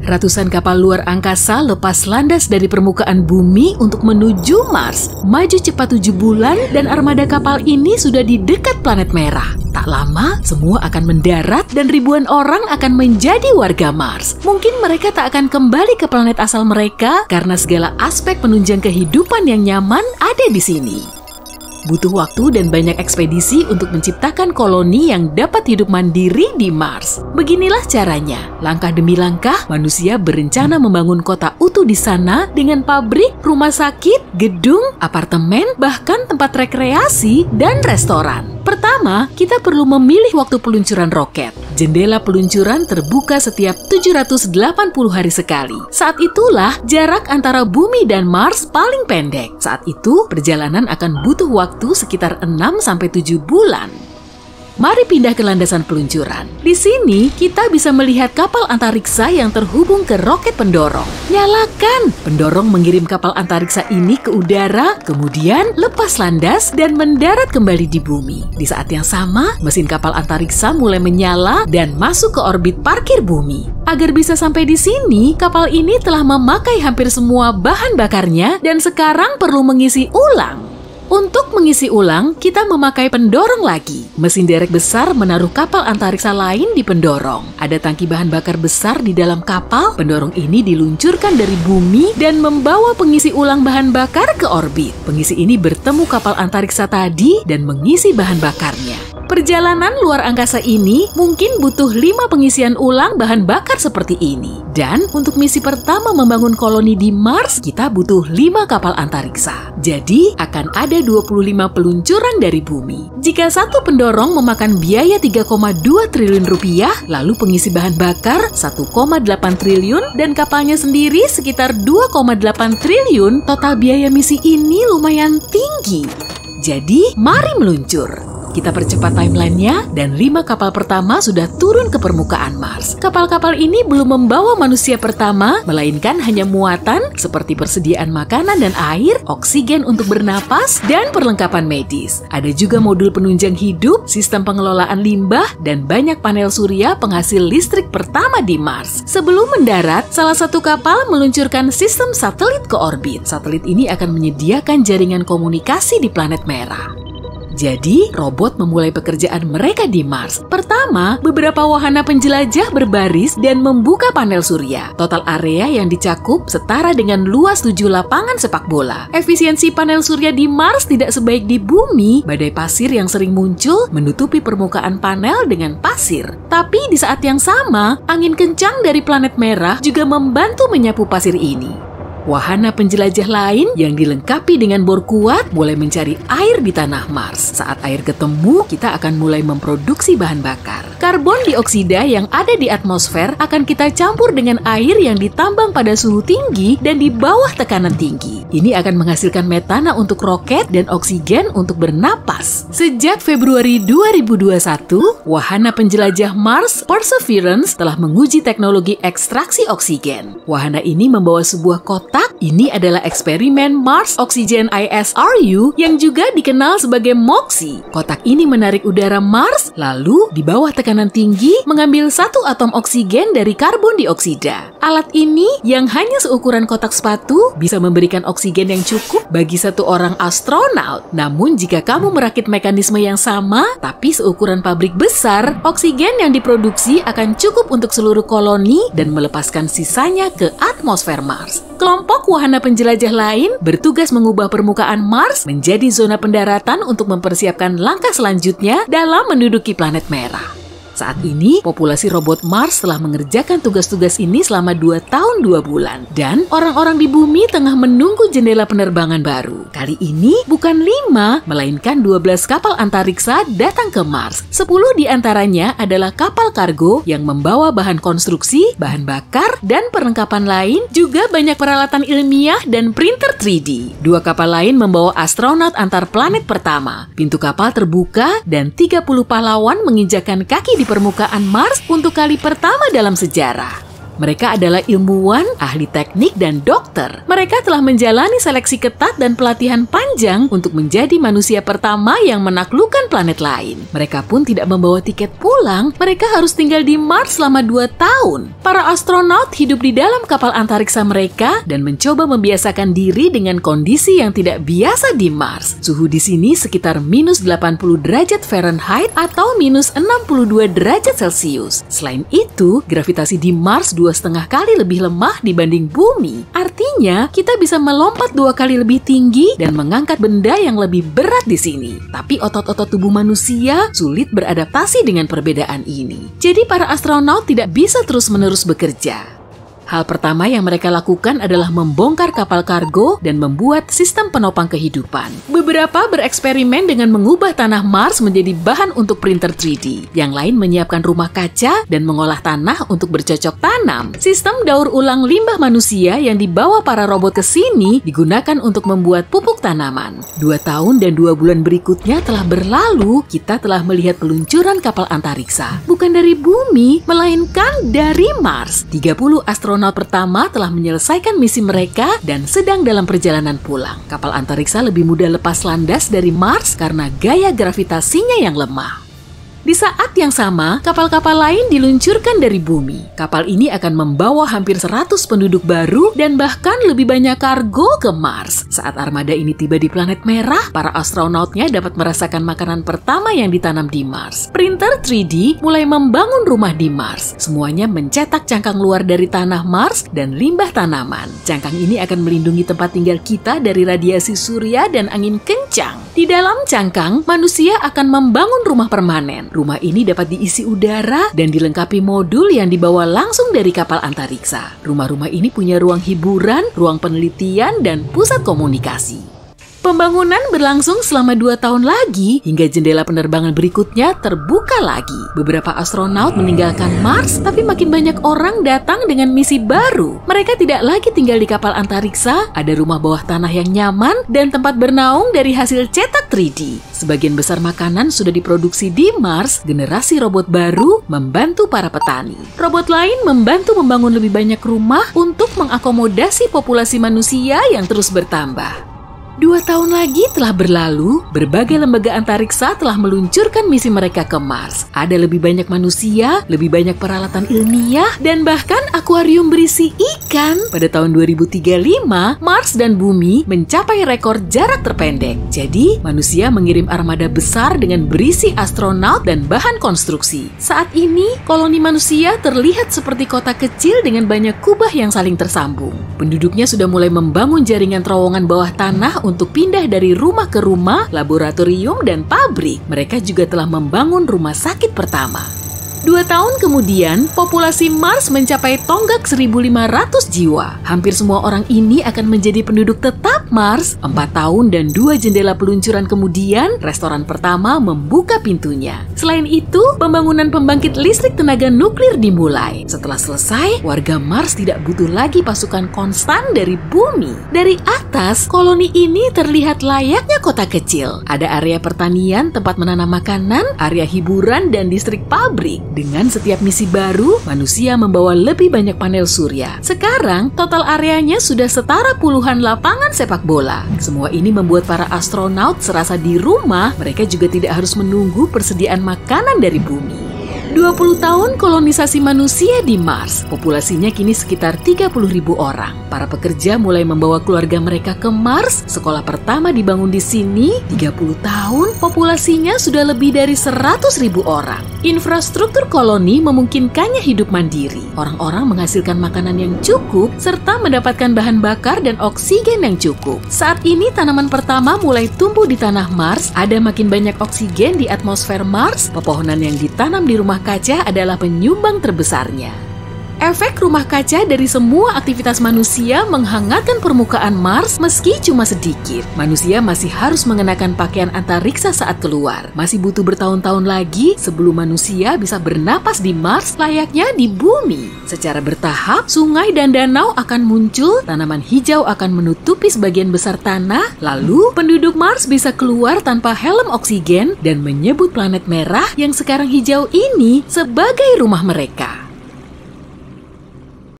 Ratusan kapal luar angkasa lepas landas dari permukaan bumi untuk menuju Mars. Maju cepat 7 bulan dan armada kapal ini sudah di dekat planet merah. Tak lama, semua akan mendarat dan ribuan orang akan menjadi warga Mars. Mungkin mereka tak akan kembali ke planet asal mereka karena segala aspek penunjang kehidupan yang nyaman ada di sini. Butuh waktu dan banyak ekspedisi untuk menciptakan koloni yang dapat hidup mandiri di Mars. Beginilah caranya. Langkah demi langkah, manusia berencana membangun kota utuh di sana dengan pabrik, rumah sakit, gedung, apartemen, bahkan tempat rekreasi dan restoran. Pertama, kita perlu memilih waktu peluncuran roket. Jendela peluncuran terbuka setiap 780 hari sekali. Saat itulah jarak antara bumi dan Mars paling pendek. Saat itu, perjalanan akan butuh waktu sekitar 6-7 bulan. Mari pindah ke landasan peluncuran. Di sini, kita bisa melihat kapal antariksa yang terhubung ke roket pendorong. Nyalakan! Pendorong mengirim kapal antariksa ini ke udara, kemudian lepas landas dan mendarat kembali di bumi. Di saat yang sama, mesin kapal antariksa mulai menyala dan masuk ke orbit parkir bumi. Agar bisa sampai di sini, kapal ini telah memakai hampir semua bahan bakarnya dan sekarang perlu mengisi ulang. Untuk mengisi ulang, kita memakai pendorong lagi. Mesin derek besar menaruh kapal antariksa lain di pendorong. Ada tangki bahan bakar besar di dalam kapal. Pendorong ini diluncurkan dari bumi dan membawa pengisi ulang bahan bakar ke orbit. Pengisi ini bertemu kapal antariksa tadi dan mengisi bahan bakarnya. Perjalanan luar angkasa ini mungkin butuh 5 pengisian ulang bahan bakar seperti ini. Dan untuk misi pertama membangun koloni di Mars, kita butuh 5 kapal antariksa. Jadi, akan ada 25 peluncuran dari bumi. Jika satu pendorong memakan biaya 3,2 triliun rupiah, lalu pengisi bahan bakar 1,8 triliun dan kapalnya sendiri sekitar 2,8 triliun, total biaya misi ini lumayan tinggi. Jadi, mari meluncur. Kita percepat timelinenya dan 5 kapal pertama sudah turun ke permukaan Mars. Kapal-kapal ini belum membawa manusia pertama, melainkan hanya muatan seperti persediaan makanan dan air, oksigen untuk bernapas, dan perlengkapan medis. Ada juga modul penunjang hidup, sistem pengelolaan limbah, dan banyak panel surya penghasil listrik pertama di Mars. Sebelum mendarat, salah satu kapal meluncurkan sistem satelit ke orbit. Satelit ini akan menyediakan jaringan komunikasi di planet merah. Jadi, robot memulai pekerjaan mereka di Mars. Pertama, beberapa wahana penjelajah berbaris dan membuka panel surya. Total area yang dicakup setara dengan luas 7 lapangan sepak bola. Efisiensi panel surya di Mars tidak sebaik di bumi. Badai pasir yang sering muncul menutupi permukaan panel dengan pasir. Tapi di saat yang sama, angin kencang dari planet merah juga membantu menyapu pasir ini. Wahana penjelajah lain yang dilengkapi dengan bor kuat mulai mencari air di tanah Mars. Saat air ketemu, kita akan mulai memproduksi bahan bakar. Karbon dioksida yang ada di atmosfer akan kita campur dengan air yang ditambang pada suhu tinggi dan di bawah tekanan tinggi. Ini akan menghasilkan metana untuk roket dan oksigen untuk bernapas. Sejak Februari 2021, wahana penjelajah Mars Perseverance telah menguji teknologi ekstraksi oksigen. Wahana ini membawa sebuah kotak. Ini adalah eksperimen Mars Oxygen ISRU yang juga dikenal sebagai MOXIE. Kotak ini menarik udara Mars, lalu di bawah tekanan tinggi mengambil 1 atom oksigen dari karbon dioksida. Alat ini yang hanya seukuran kotak sepatu bisa memberikan oksigen yang cukup bagi 1 orang astronaut. Namun jika kamu merakit mekanisme yang sama, tapi seukuran pabrik besar, oksigen yang diproduksi akan cukup untuk seluruh koloni dan melepaskan sisanya ke atmosfer Mars. Kelompok wahana penjelajah lain bertugas mengubah permukaan Mars menjadi zona pendaratan untuk mempersiapkan langkah selanjutnya dalam menduduki planet merah. Saat ini, populasi robot Mars telah mengerjakan tugas-tugas ini selama 2 tahun 2 bulan. Dan orang-orang di bumi tengah menunggu jendela penerbangan baru. Kali ini bukan 5, melainkan 12 kapal antariksa datang ke Mars. 10 diantaranya adalah kapal kargo yang membawa bahan konstruksi, bahan bakar, dan perlengkapan lain. Juga banyak peralatan ilmiah dan printer 3D. 2 kapal lain membawa astronot antar planet pertama. Pintu kapal terbuka dan 30 pahlawan menginjakan kaki di permukaan Mars untuk kali pertama dalam sejarah. Mereka adalah ilmuwan, ahli teknik, dan dokter. Mereka telah menjalani seleksi ketat dan pelatihan panjang untuk menjadi manusia pertama yang menaklukkan planet lain. Mereka pun tidak membawa tiket pulang, mereka harus tinggal di Mars selama 2 tahun. Para astronot hidup di dalam kapal antariksa mereka dan mencoba membiasakan diri dengan kondisi yang tidak biasa di Mars. Suhu di sini sekitar minus 80 derajat Fahrenheit atau minus 62 derajat Celcius. Selain itu, gravitasi di Mars 2,5 kali lebih lemah dibanding bumi. Artinya, kita bisa melompat 2 kali lebih tinggi dan mengangkat benda yang lebih berat di sini. Tapi otot-otot tubuh manusia sulit beradaptasi dengan perbedaan ini. Jadi para astronot tidak bisa terus-menerus bekerja. Hal pertama yang mereka lakukan adalah membongkar kapal kargo dan membuat sistem penopang kehidupan. Beberapa bereksperimen dengan mengubah tanah Mars menjadi bahan untuk printer 3D. Yang lain menyiapkan rumah kaca dan mengolah tanah untuk bercocok tanam. Sistem daur ulang limbah manusia yang dibawa para robot ke sini digunakan untuk membuat pupuk tanaman. 2 tahun dan 2 bulan berikutnya telah berlalu, kita telah melihat peluncuran kapal antariksa. Bukan dari bumi, melainkan dari Mars. 30 astronot pertama telah menyelesaikan misi mereka dan sedang dalam perjalanan pulang. Kapal antariksa lebih mudah lepas landas dari Mars karena gaya gravitasinya yang lemah. Di saat yang sama, kapal-kapal lain diluncurkan dari bumi. Kapal ini akan membawa hampir 100 penduduk baru dan bahkan lebih banyak kargo ke Mars. Saat armada ini tiba di planet merah, para astronautnya dapat merasakan makanan pertama yang ditanam di Mars. Printer 3D mulai membangun rumah di Mars. Semuanya mencetak cangkang luar dari tanah Mars dan limbah tanaman. Cangkang ini akan melindungi tempat tinggal kita dari radiasi surya dan angin kencang. Di dalam cangkang, manusia akan membangun rumah permanen. Rumah ini dapat diisi udara dan dilengkapi modul yang dibawa langsung dari kapal antariksa. Rumah-rumah ini punya ruang hiburan, ruang penelitian, dan pusat komunikasi. Pembangunan berlangsung selama 2 tahun lagi hingga jendela penerbangan berikutnya terbuka lagi. Beberapa astronaut meninggalkan Mars, tapi makin banyak orang datang dengan misi baru. Mereka tidak lagi tinggal di kapal antariksa, ada rumah bawah tanah yang nyaman, dan tempat bernaung dari hasil cetak 3D. Sebagian besar makanan sudah diproduksi di Mars, generasi robot baru membantu para petani. Robot lain membantu membangun lebih banyak rumah untuk mengakomodasi populasi manusia yang terus bertambah. 2 tahun lagi telah berlalu, berbagai lembaga antariksa telah meluncurkan misi mereka ke Mars. Ada lebih banyak manusia, lebih banyak peralatan ilmiah, dan bahkan akuarium berisi ikan. Pada tahun 2035, Mars dan Bumi mencapai rekor jarak terpendek. Jadi, manusia mengirim armada besar dengan berisi astronaut dan bahan konstruksi. Saat ini, koloni manusia terlihat seperti kota kecil dengan banyak kubah yang saling tersambung. Penduduknya sudah mulai membangun jaringan terowongan bawah tanah untuk pindah dari rumah ke rumah, laboratorium, dan pabrik. Mereka juga telah membangun rumah sakit pertama. 2 tahun kemudian, populasi Mars mencapai tonggak 1.500 jiwa. Hampir semua orang ini akan menjadi penduduk tetap Mars. 4 tahun dan 2 jendela peluncuran kemudian, restoran pertama membuka pintunya. Selain itu, pembangunan pembangkit listrik tenaga nuklir dimulai. Setelah selesai, warga Mars tidak butuh lagi pasukan konstan dari bumi. Dari atas, koloni ini terlihat layaknya kota kecil. Ada area pertanian, tempat menanam makanan, area hiburan, dan distrik pabrik. Dengan setiap misi baru, manusia membawa lebih banyak panel surya. Sekarang, total areanya sudah setara puluhan lapangan sepak bola. Semua ini membuat para astronaut serasa di rumah. Mereka juga tidak harus menunggu persediaan makanan dari bumi. 20 tahun kolonisasi manusia di Mars. Populasinya kini sekitar 30.000 orang. Para pekerja mulai membawa keluarga mereka ke Mars. Sekolah pertama dibangun di sini. 30 tahun, populasinya sudah lebih dari 100.000 orang. Infrastruktur koloni memungkinkannya hidup mandiri. Orang-orang menghasilkan makanan yang cukup serta mendapatkan bahan bakar dan oksigen yang cukup. Saat ini tanaman pertama mulai tumbuh di tanah Mars. Ada makin banyak oksigen di atmosfer Mars. Pepohonan yang ditanam di rumah kaca adalah penyumbang terbesarnya. Efek rumah kaca dari semua aktivitas manusia menghangatkan permukaan Mars meski cuma sedikit. Manusia masih harus mengenakan pakaian antariksa saat keluar. Masih butuh bertahun-tahun lagi sebelum manusia bisa bernapas di Mars layaknya di bumi. Secara bertahap, sungai dan danau akan muncul, tanaman hijau akan menutupi sebagian besar tanah, lalu penduduk Mars bisa keluar tanpa helm oksigen dan menyebut planet merah yang sekarang hijau ini sebagai rumah mereka.